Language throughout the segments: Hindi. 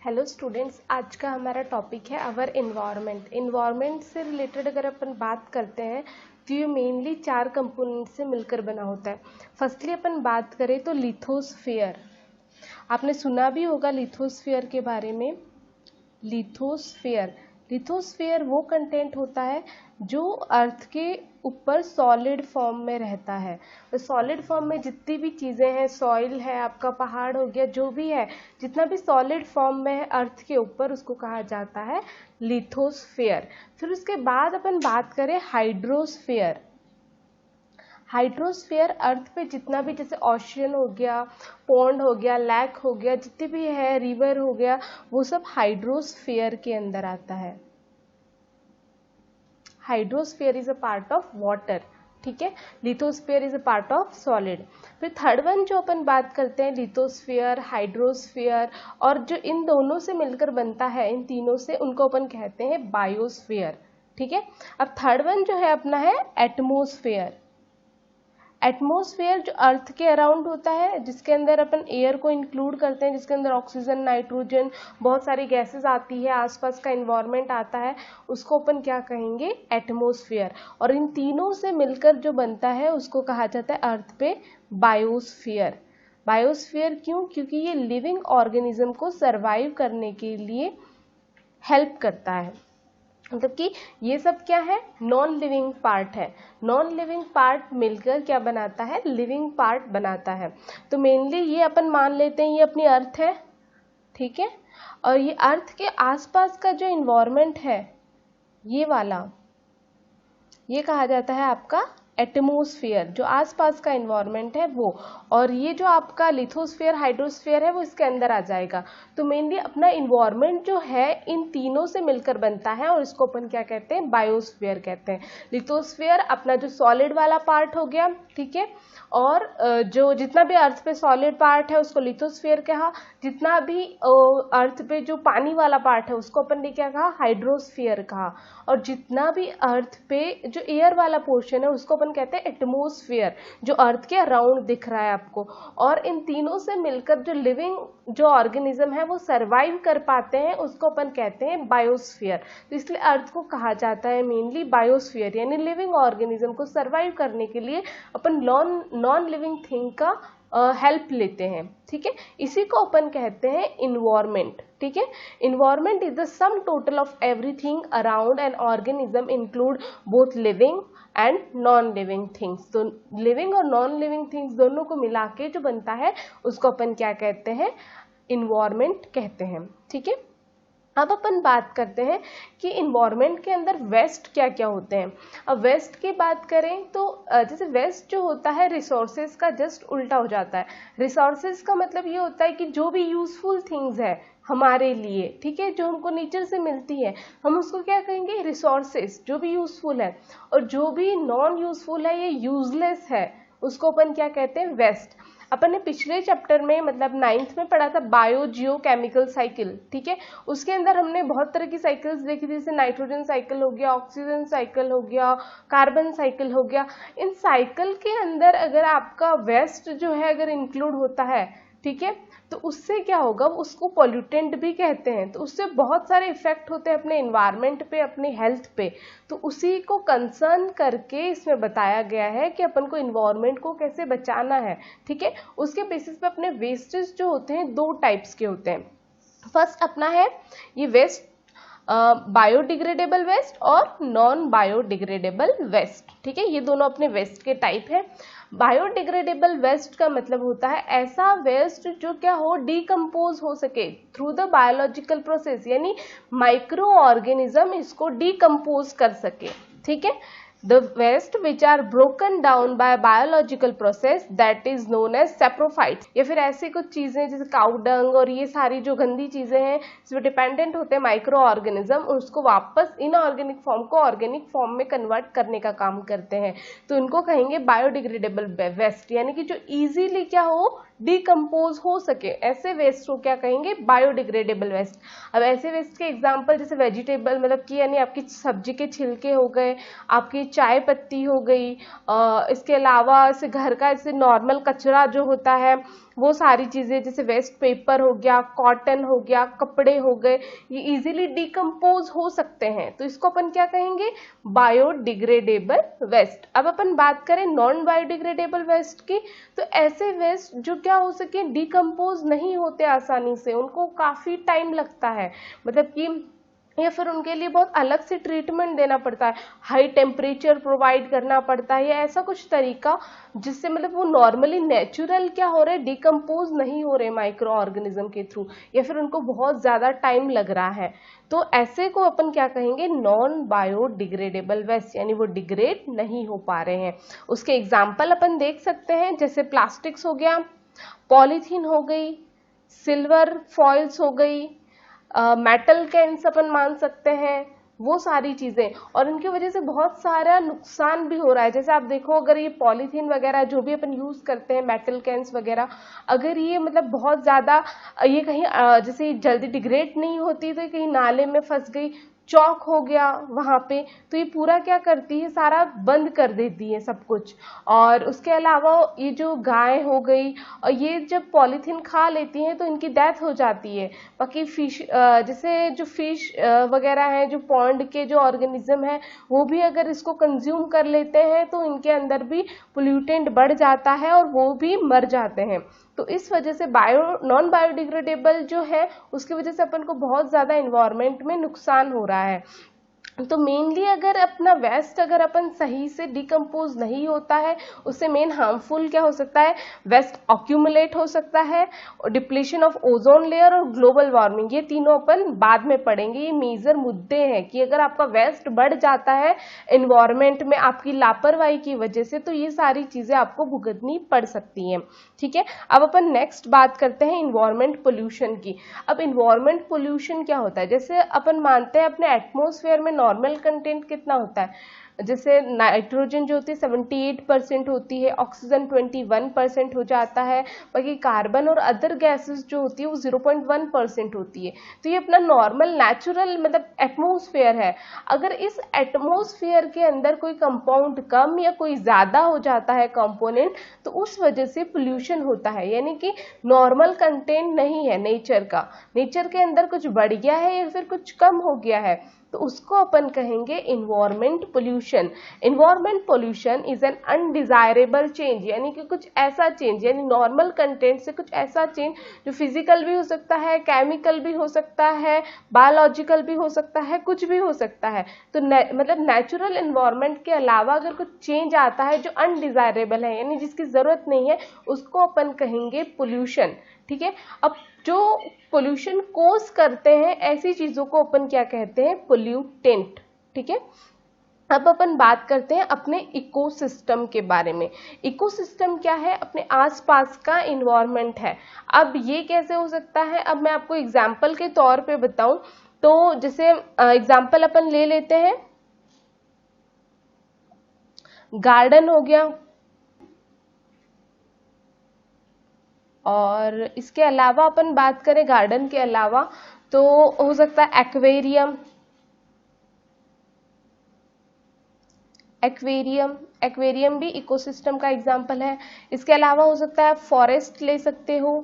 हेलो स्टूडेंट्स, आज का हमारा टॉपिक है अवर इन्वायरमेंट। इन्वायरमेंट से रिलेटेड अगर अपन बात करते हैं तो ये मेनली 4 कंपोनेंट से मिलकर बना होता है। फर्स्टली अपन बात करें तो लिथोस्फीयर। आपने सुना भी होगा लिथोस्फीयर के बारे में। लिथोस्फीयर वो कंटेंट होता है जो अर्थ के ऊपर सॉलिड फॉर्म में रहता है। तो सॉलिड फॉर्म में जितनी भी चीज़ें हैं, सॉइल है, आपका पहाड़ हो गया, जो भी है, जितना भी सॉलिड फॉर्म में है अर्थ के ऊपर, उसको कहा जाता है लिथोस्फीयर। फिर उसके बाद अपन बात करें हाइड्रोस्फीयर। हाइड्रोस्फीयर अर्थ पे जितना भी, जैसे ओशियन हो गया, पॉन्ड हो गया, लैक हो गया, जितने भी है, रिवर हो गया, वो सब हाइड्रोस्फीयर के अंदर आता है। Hydrosphere is a part of water, ठीक है। Lithosphere is a part of solid. फिर थर्ड वन जो अपन बात करते हैं, लिथोस्फीयर, हाइड्रोस्फीयर, और जो इन दोनों से मिलकर बनता है, इन तीनों से, उनको अपन कहते हैं बायोस्फीयर, ठीक है। अब थर्ड वन जो है अपना है एटमोस्फेयर। एटमॉस्फेयर जो अर्थ के अराउंड होता है, जिसके अंदर अपन एयर को इंक्लूड करते हैं, जिसके अंदर ऑक्सीजन, नाइट्रोजन, बहुत सारी गैसेस आती है, आसपास का इन्वायरमेंट आता है, उसको अपन क्या कहेंगे, एटमॉस्फेयर। और इन तीनों से मिलकर जो बनता है उसको कहा जाता है अर्थ पे बायोस्फीयर। बायोस्फीयर क्यों? क्योंकि ये लिविंग ऑर्गेनिज्म को सर्वाइव करने के लिए हेल्प करता है। मतलब कि ये सब क्या है, नॉन लिविंग पार्ट है। नॉन लिविंग पार्ट मिलकर क्या बनाता है, लिविंग पार्ट बनाता है। तो मेनली ये अपन मान लेते हैं ये अपनी अर्थ है, ठीक है। और ये अर्थ के आसपास का जो इन्वायरमेंट है, ये वाला, ये कहा जाता है आपका एटमॉस्फेयर, जो आसपास का इन्वायरमेंट है वो। और ये जो आपका लिथोस्फीयर, हाइड्रोस्फीयर है, वो इसके अंदर आ जाएगा। तो मेनली अपना इन्वायरमेंट जो है इन तीनों से मिलकर बनता है, और इसको अपन क्या कहते हैं, बायोस्फीयर कहते हैं। लिथोस्फीयर अपना जो सॉलिड वाला पार्ट हो गया, ठीक है, और जो जितना भी अर्थ पे सॉलिड पार्ट है उसको लिथोस्फीयर कहा। जितना भी अर्थ पे जो पानी वाला पार्ट है उसको अपन ने क्या कहा, हाइड्रोस्फीयर कहा। और जितना भी अर्थ पे जो एयर वाला पोर्शन है उसको अपन कहते हैं एटमॉस्फेयर, जो अर्थ के अराउंड दिख रहा है आपको। और इन तीनों से मिलकर जो लिविंग जो ऑर्गेनिज्म है वो सर्वाइव कर पाते हैं, उसको अपन कहते हैं बायोस्फीयर। तो इसलिए अर्थ को कहा जाता है मेनली बायोस्फीयर, यानी लिविंग ऑर्गेनिज्म को सर्वाइव करने के लिए अपन नॉन लिविंग थिंग का हेल्प लेते हैं, ठीक है। इसी को अपन कहते हैं इन्वायरमेंट, ठीक है। Environment is the sum total of everything around an organism, include both living and non living things. तो लिविंग और नॉन लिविंग थिंग्स दोनों को मिला के जो बनता है उसको अपन क्या कहते हैं, इन्वायरमेंट कहते हैं, ठीक है। अब अपन बात करते हैं कि इन्वायरमेंट के अंदर वेस्ट क्या क्या होते हैं। अब वेस्ट की बात करें तो जैसे वेस्ट जो होता है रिसोर्सेज का जस्ट उल्टा हो जाता है। रिसोर्सेज का मतलब ये होता है कि जो भी यूजफुल थिंग्स है हमारे लिए, ठीक है, जो हमको नेचर से मिलती है, हम उसको क्या कहेंगे, रिसोर्सेज, जो भी यूजफुल है। और जो भी नॉन यूजफुल है, ये यूजलेस है, उसको अपन क्या कहते हैं, वेस्ट। अपन ने पिछले चैप्टर में, मतलब 9th में पढ़ा था बायो जियो केमिकल साइकिल, ठीक है। उसके अंदर हमने बहुत तरह की साइकिल्स देखी थी, जैसे नाइट्रोजन साइकिल हो गया, ऑक्सीजन साइकिल हो गया, कार्बन साइकिल हो गया। इन साइकिल के अंदर अगर आपका वेस्ट जो है अगर इंक्लूड होता है, ठीक है, तो उससे क्या होगा, उसको पॉल्यूटेंट भी कहते हैं। तो उससे बहुत सारे इफेक्ट होते हैं अपने इन्वायरमेंट पे, अपने हेल्थ पे। तो उसी को कंसर्न करके इसमें बताया गया है कि अपन को इन्वायरमेंट को कैसे बचाना है, ठीक है। उसके बेसिस पे अपने वेस्टेज जो होते हैं 2 टाइप्स के होते हैं। फर्स्ट अपना है ये वेस्ट, बायोडिग्रेडेबल वेस्ट और नॉन बायोडिग्रेडेबल वेस्ट, ठीक है। ये दोनों अपने वेस्ट के टाइप है। बायोडिग्रेडेबल वेस्ट का मतलब होता है ऐसा वेस्ट जो क्या हो, डिकम्पोज हो सके थ्रू द बायोलॉजिकल प्रोसेस, यानी माइक्रो ऑर्गेनिज्म इसको डिकम्पोज कर सके, ठीक है। The waste which are broken down by biological process that is known as saprophytes, या फिर ऐसी कुछ चीजें जैसे काउ डंग और ये सारी जो गंदी चीजें हैं इसमें डिपेंडेंट होते हैं माइक्रो ऑर्गेनिज्म, उसको वापस इनऑर्गेनिक फॉर्म को ऑर्गेनिक फॉर्म में कन्वर्ट करने का काम करते हैं। तो इनको कहेंगे बायोडिग्रेडेबल वेस्ट, यानी कि जो इजीली क्या हो, डिकम्पोज हो सके, ऐसे वेस्ट को क्या कहेंगे, बायोडिग्रेडेबल वेस्ट। अब ऐसे वेस्ट के एग्जांपल जैसे वेजिटेबल, मतलब कि यानी आपकी सब्जी के छिलके हो गए, आपकी चाय पत्ती हो गई, इसके अलावा ऐसे घर का ऐसे नॉर्मल कचरा जो होता है, वो सारी चीजें जैसे वेस्ट पेपर हो गया, कॉटन हो गया, कपड़े हो गए, ये इजीली डिकम्पोज हो सकते हैं, तो इसको अपन क्या कहेंगे, बायोडिग्रेडेबल वेस्ट। अब अपन बात करें नॉन बायोडिग्रेडेबल वेस्ट की, तो ऐसे वेस्ट जो क्या हो सके, डिकम्पोज नहीं होते आसानी से, उनको काफी टाइम लगता है, मतलब कि या फिर उनके लिए बहुत अलग से ट्रीटमेंट देना पड़ता है, हाई टेम्परेचर प्रोवाइड करना पड़ता है, या ऐसा कुछ तरीका जिससे मतलब वो नॉर्मली नेचुरल क्या हो रहे, डिकम्पोज नहीं हो रहे माइक्रो ऑर्गेनिज्म के थ्रू, या फिर उनको बहुत ज्यादा टाइम लग रहा है, तो ऐसे को अपन क्या कहेंगे, नॉन बायोडिग्रेडेबल वेस्ट, यानी वो डिग्रेड नहीं हो पा रहे हैं। उसके एग्जाम्पल अपन देख सकते हैं, जैसे प्लास्टिक्स हो गया, पॉलीथीन हो गई, सिल्वर फॉइल्स हो गई, मेटल कैंस अपन मान सकते हैं, वो सारी चीजें, और इनकी वजह से बहुत सारा नुकसान भी हो रहा है। जैसे आप देखो, अगर ये पॉलीथीन वगैरह जो भी अपन यूज करते हैं, मेटल कैंस वगैरह, अगर ये मतलब बहुत ज्यादा ये कहीं जैसे ये जल्दी डिग्रेड नहीं होती, तो ये कहीं नाले में फंस गई, चौक हो गया वहां पे, तो ये पूरा क्या करती है, सारा बंद कर देती है सब कुछ। और उसके अलावा ये जो गाय हो गई, और ये जब पॉलीथीन खा लेती हैं तो इनकी डेथ हो जाती है। बाकी फिश जैसे जो फिश वगैरह हैं, जो पॉन्ड के जो ऑर्गेनिज्म है, वो भी अगर इसको कंज्यूम कर लेते हैं तो इनके अंदर भी पोल्यूटेंट बढ़ जाता है और वो भी मर जाते हैं। तो इस वजह से नॉन बायोडिग्रेडेबल जो है, उसकी वजह से अपन को बहुत ज्यादा एनवायरनमेंट में नुकसान हो रहा है। तो मेनली अगर अपना वेस्ट अगर अपन सही से डिकम्पोज नहीं होता है, उससे मेन हार्मफुल क्या हो सकता है, वेस्ट ऑक्यूमुलेट हो सकता है, डिप्लीशन ऑफ ओजोन लेयर और ग्लोबल वार्मिंग, ये तीनों अपन बाद में पढ़ेंगे। ये मेजर मुद्दे हैं कि अगर आपका वेस्ट बढ़ जाता है एनवायरनमेंट में आपकी लापरवाही की वजह से, तो ये सारी चीजें आपको भुगतनी पड़ सकती हैं। ठीक है, अब अपन नेक्स्ट बात करते हैं इन्वायरमेंट पोल्यूशन की। अब इन्वायरमेंट पोल्यूशन क्या होता है, जैसे अपन मानते हैं अपने एटमॉस्फेयर में नॉर्मल कंटेंट कितना होता है, जैसे नाइट्रोजन जो होती है 78% होती है, ऑक्सीजन 21% हो जाता है, बाकी कार्बन और अदर गैसेस जो होती है वो 0.1% होती है। तो ये अपना नॉर्मल नेचुरल मतलब एटमॉस्फेयर है। अगर इस एटमॉस्फेयर के अंदर कोई कंपाउंड कम या कोई ज्यादा हो जाता है कंपोनेंट, तो उस वजह से पोल्यूशन होता है, यानी कि नॉर्मल कंटेंट नहीं है नेचर का, नेचर के अंदर कुछ बढ़ गया है या फिर कुछ कम हो गया है, तो उसको अपन कहेंगे environment pollution. Environment pollution is an undesirable change, यानी कि कुछ ऐसा चेंज, यानी नॉर्मल कंटेंट से कुछ ऐसा चेंज जो फिजिकल भी हो सकता है, केमिकल भी हो सकता है, बायोलॉजिकल भी हो सकता है, कुछ भी हो सकता है। तो मतलब नेचुरल इन्वायरमेंट के अलावा अगर कुछ चेंज आता है जो अनडिजायरेबल है, यानी जिसकी जरूरत नहीं है, उसको अपन कहेंगे पोल्यूशन। ठीक है, अब जो पोल्यूशन कोज करते हैं ऐसी चीजों को अपन क्या कहते हैं, पोल्यूटेंट। ठीक है, अब अपन बात करते हैं अपने इकोसिस्टम के बारे में। इकोसिस्टम क्या है, अपने आसपास का इन्वायरमेंट है। अब ये कैसे हो सकता है, अब मैं आपको एग्जाम्पल के तौर पे बताऊं, तो जैसे एग्जाम्पल अपन ले लेते हैं, गार्डन हो गया, और इसके अलावा अपन बात करें गार्डन के अलावा तो हो सकता है एक्वेरियम। एक्वेरियम भी इकोसिस्टम का एग्जाम्पल है। इसके अलावा हो सकता है फॉरेस्ट ले सकते हो,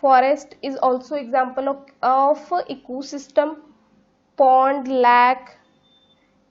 forest is also example of ecosystem. Pond, lake,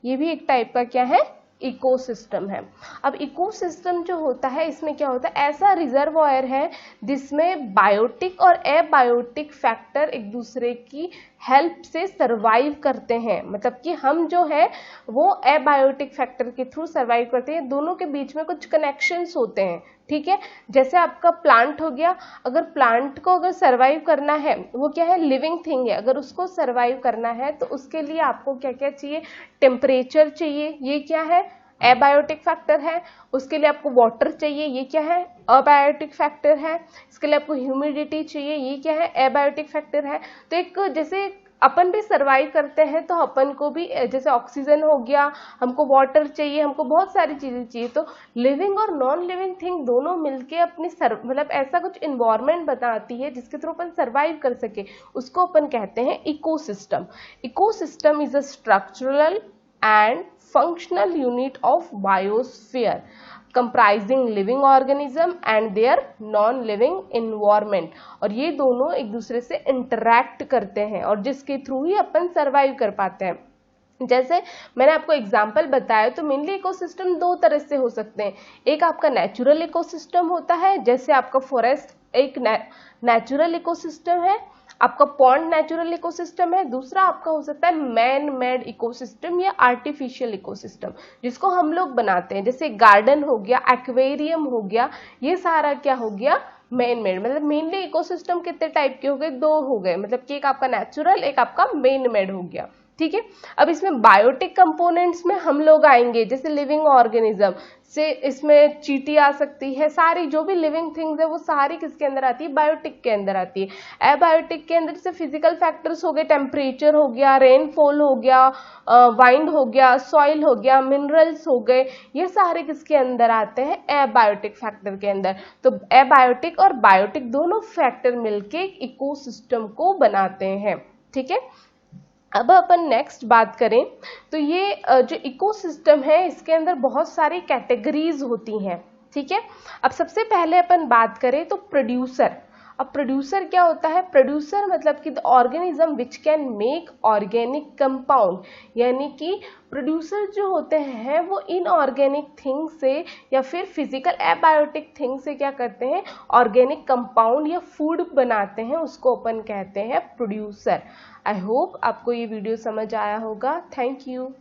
ये भी एक टाइप का क्या है, इकोसिस्टम है। अब इकोसिस्टम जो होता है, इसमें क्या होता है, ऐसा रिजर्वॉयर है जिसमें बायोटिक और एबायोटिक फैक्टर एक दूसरे की हेल्प से सरवाइव करते हैं। मतलब कि हम जो है वो एबायोटिक फैक्टर के थ्रू सरवाइव करते हैं, दोनों के बीच में कुछ कनेक्शंस होते हैं। ठीक है, जैसे आपका प्लांट हो गया, अगर प्लांट को अगर सरवाइव करना है, वो क्या है, लिविंग थिंग है, अगर उसको सरवाइव करना है तो उसके लिए आपको क्या क्या चाहिए, टेम्परेचर चाहिए, ये क्या है, एबायोटिक फैक्टर है। उसके लिए आपको वाटर चाहिए, ये क्या है, अबायोटिक फैक्टर है। इसके लिए आपको ह्यूमिडिटी चाहिए, ये क्या है, एबायोटिक फैक्टर है। तो एक जैसे अपन भी सरवाइव करते हैं तो अपन को भी जैसे ऑक्सीजन हो गया, हमको वाटर चाहिए, हमको बहुत सारी चीजें चाहिए। तो लिविंग और नॉन लिविंग थिंग दोनों मिलके अपनी मतलब ऐसा कुछ इन्वायरमेंट बनाती है जिसके थ्रू अपन सरवाइव कर सके, उसको अपन कहते हैं ecosystem. Ecosystem is a structural and functional unit of biosphere. Comprising living organism and their non living environment, और ये दोनों एक दूसरे से इंटरैक्ट करते हैं और जिसके थ्रू ही अपन सर्वाइव कर पाते हैं। जैसे मैंने आपको एग्जाम्पल बताया, तो मेनली इकोसिस्टम दो तरह से हो सकते हैं। एक आपका नेचुरल इकोसिस्टम होता है, जैसे आपका फॉरेस्ट एक नेचुरल इकोसिस्टम है, आपका पॉन्ड नेचुरल इकोसिस्टम है। दूसरा आपका हो सकता है मैन मेड इकोसिस्टम या आर्टिफिशियल इकोसिस्टम, जिसको हम लोग बनाते हैं, जैसे गार्डन हो गया, एक्वेरियम हो गया, ये सारा क्या हो गया, मैन मेड। मतलब मेनली इकोसिस्टम कितने टाइप के हो गए, दो हो गए, मतलब कि एक आपका नेचुरल, एक आपका मैन मेड हो गया। ठीक है, अब इसमें बायोटिक कंपोनेंट्स में हम लोग आएंगे, जैसे लिविंग ऑर्गेनिज्म से इसमें चींटी आ सकती है, सारी जो भी लिविंग थिंग्स है वो सारी किसके अंदर आती है, बायोटिक के अंदर आती है। एबायोटिक के अंदर से फिजिकल फैक्टर्स हो गए, टेम्परेचर हो गया, रेनफॉल हो गया, वाइंड हो गया, सॉइल हो गया, मिनरल्स हो गए, ये सारे किसके अंदर आते हैं, एबायोटिक फैक्टर के अंदर। तो एबायोटिक और बायोटिक दोनों फैक्टर मिलके इकोसिस्टम को बनाते हैं। ठीक है, अब अपन नेक्स्ट बात करें तो ये जो इकोसिस्टम है इसके अंदर बहुत सारी कैटेगरीज होती हैं। ठीक है, अब सबसे पहले अपन बात करें तो प्रोड्यूसर। अब प्रोड्यूसर क्या होता है, प्रोड्यूसर मतलब कि the organism which can make organic compound, यानी कि प्रोड्यूसर जो होते हैं वो इनऑर्गेनिक थिंग से या फिर फिजिकल एबायोटिक थिंग से क्या करते हैं, ऑर्गेनिक कंपाउंड या फूड बनाते हैं, उसको अपन कहते हैं प्रोड्यूसर। आई होप आपको ये वीडियो समझ आया होगा। Thank you.